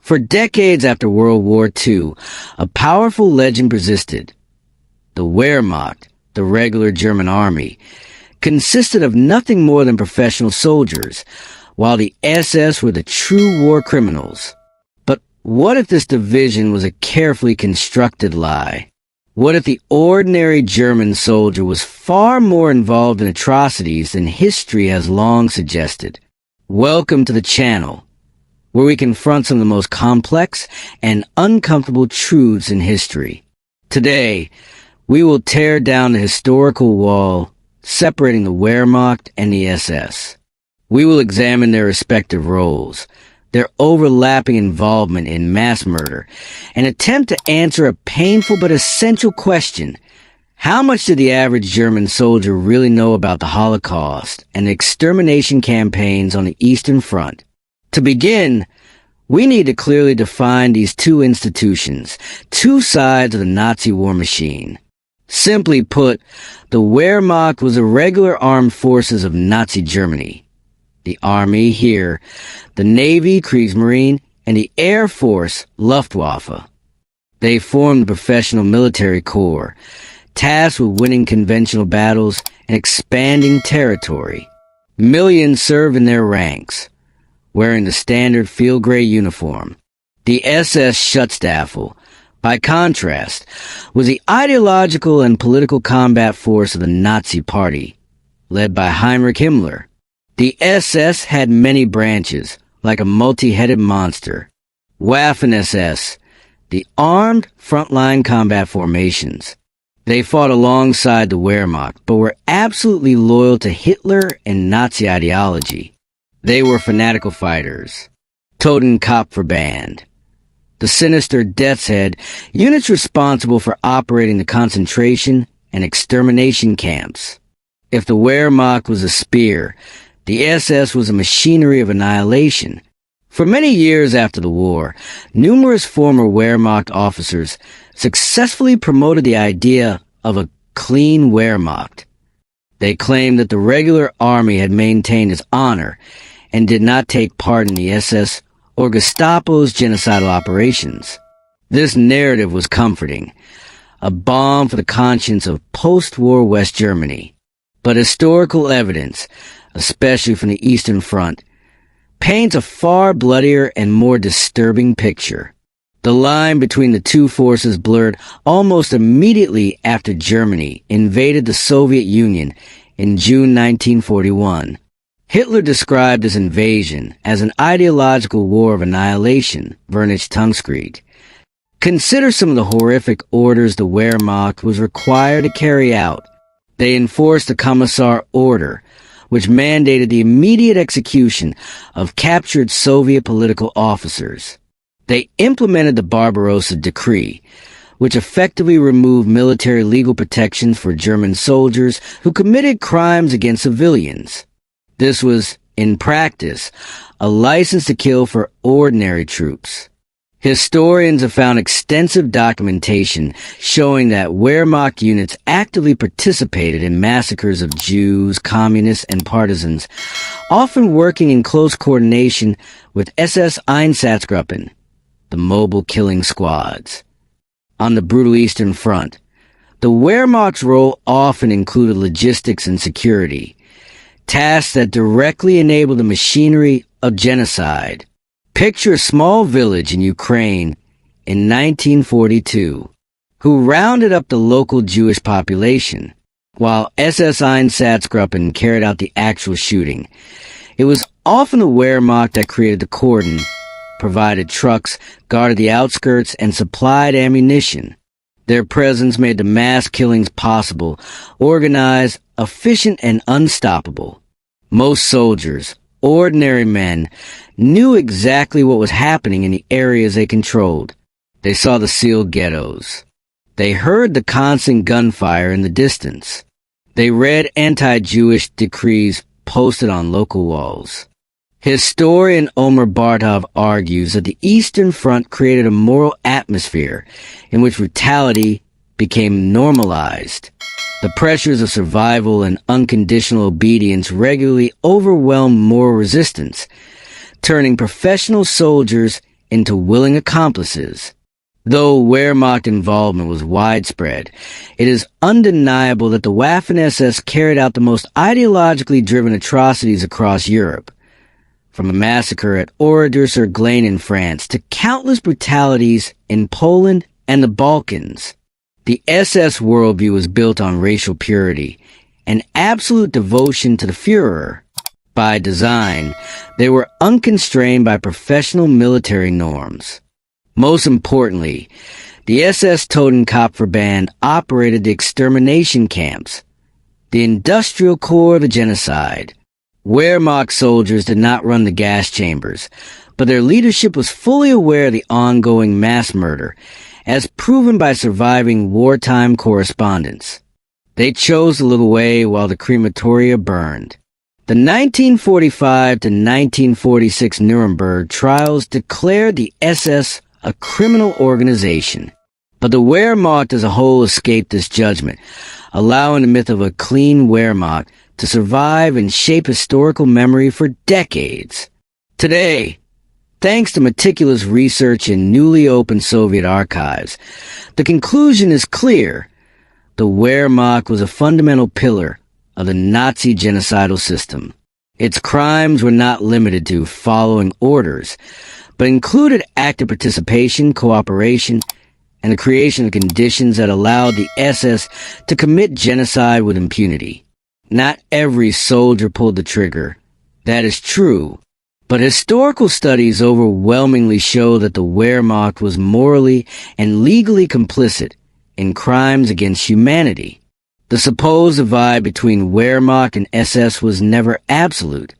For decades after World War II, a powerful legend persisted. The Wehrmacht, the regular German army, consisted of nothing more than professional soldiers, while the SS were the true war criminals. But what if this division was a carefully constructed lie? What if the ordinary German soldier was far more involved in atrocities than history has long suggested? Welcome to the channel, where we confront some of the most complex and uncomfortable truths in history. Today, we will tear down the historical wall separating the Wehrmacht and the SS. We will examine their respective roles, their overlapping involvement in mass murder, and attempt to answer a painful but essential question. How much did the average German soldier really know about the Holocaust and the extermination campaigns on the Eastern Front? To begin, we need to clearly define these two institutions, two sides of the Nazi war machine. Simply put, the Wehrmacht was the regular armed forces of Nazi Germany. The Army here, the Navy, Kriegsmarine, and the Air Force, Luftwaffe. They formed the professional military corps, tasked with winning conventional battles and expanding territory. Millions served in their ranks, wearing the standard field gray uniform. The SS Schutzstaffel, by contrast, was the ideological and political combat force of the Nazi Party, led by Heinrich Himmler. The SS had many branches, like a multi-headed monster. Waffen-SS, the armed frontline combat formations. They fought alongside the Wehrmacht, but were absolutely loyal to Hitler and Nazi ideology. They were fanatical fighters. Totenkopfverband, the sinister Death's Head, units responsible for operating the concentration and extermination camps. If the Wehrmacht was a spear, the SS was a machinery of annihilation. For many years after the war, numerous former Wehrmacht officers successfully promoted the idea of a clean Wehrmacht. They claimed that the regular army had maintained its honor and did not take part in the SS or Gestapo's genocidal operations. This narrative was comforting, a balm for the conscience of post-war West Germany. But historical evidence, especially from the Eastern Front, paints a far bloodier and more disturbing picture. The line between the two forces blurred almost immediately after Germany invaded the Soviet Union in June 1941. Hitler described this invasion as an ideological war of annihilation, Vernicht Tungskrieg. Consider some of the horrific orders the Wehrmacht was required to carry out. They enforced the Commissar Order, which mandated the immediate execution of captured Soviet political officers. They implemented the Barbarossa Decree, which effectively removed military legal protections for German soldiers who committed crimes against civilians. This was, in practice, a license to kill for ordinary troops. Historians have found extensive documentation showing that Wehrmacht units actively participated in massacres of Jews, communists, and partisans, often working in close coordination with SS Einsatzgruppen, the mobile killing squads. On the brutal Eastern Front, the Wehrmacht's role often included logistics and security, tasks that directly enabled the machinery of genocide. Picture a small village in Ukraine in 1942, who rounded up the local Jewish population, while SS Einsatzgruppen carried out the actual shooting. It was often the Wehrmacht that created the cordon, provided trucks, guarded the outskirts, and supplied ammunition. Their presence made the mass killings possible, organized, efficient, and unstoppable. Most soldiers, ordinary men, knew exactly what was happening in the areas they controlled. They saw the sealed ghettos. They heard the constant gunfire in the distance. They read anti-Jewish decrees posted on local walls. Historian Omer Bartov argues that the Eastern Front created a moral atmosphere in which brutality became normalized. The pressures of survival and unconditional obedience regularly overwhelmed moral resistance, turning professional soldiers into willing accomplices. Though Wehrmacht involvement was widespread, it is undeniable that the Waffen-SS carried out the most ideologically driven atrocities across Europe. From a massacre at Order-sur-Glane in France to countless brutalities in Poland and the Balkans, the SS worldview was built on racial purity and absolute devotion to the Führer. By design, they were unconstrained by professional military norms. Most importantly, the SS Totenkopfverband operated the extermination camps, the industrial core of the genocide. Wehrmacht soldiers did not run the gas chambers, but their leadership was fully aware of the ongoing mass murder, as proven by surviving wartime correspondence. They chose to live away while the crematoria burned. The 1945 to 1946 Nuremberg trials declared the SS a criminal organization. But the Wehrmacht as a whole escaped this judgment, allowing the myth of a clean Wehrmacht to survive and shape historical memory for decades. Today, thanks to meticulous research in newly opened Soviet archives, the conclusion is clear. The Wehrmacht was a fundamental pillar of the Nazi genocidal system. Its crimes were not limited to following orders, but included active participation, cooperation, and the creation of conditions that allowed the SS to commit genocide with impunity. Not every soldier pulled the trigger. That is true. But historical studies overwhelmingly show that the Wehrmacht was morally and legally complicit in crimes against humanity. The supposed divide between Wehrmacht and SS was never absolute.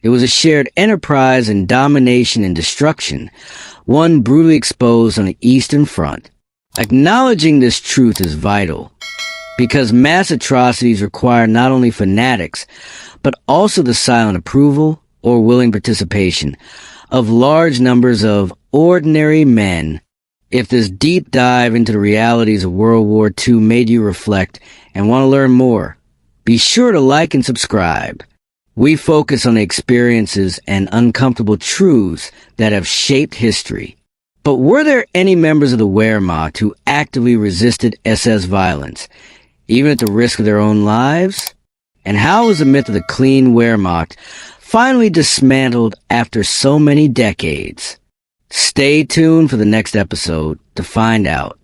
It was a shared enterprise in domination and destruction, one brutally exposed on the Eastern Front. Acknowledging this truth is vital, because mass atrocities require not only fanatics, but also the silent approval or willing participation of large numbers of ordinary men. If this deep dive into the realities of World War II made you reflect and want to learn more, be sure to like and subscribe. We focus on the experiences and uncomfortable truths that have shaped history. But were there any members of the Wehrmacht who actively resisted SS violence, even at the risk of their own lives? And how was the myth of the clean Wehrmacht finally dismantled after so many decades? Stay tuned for the next episode to find out.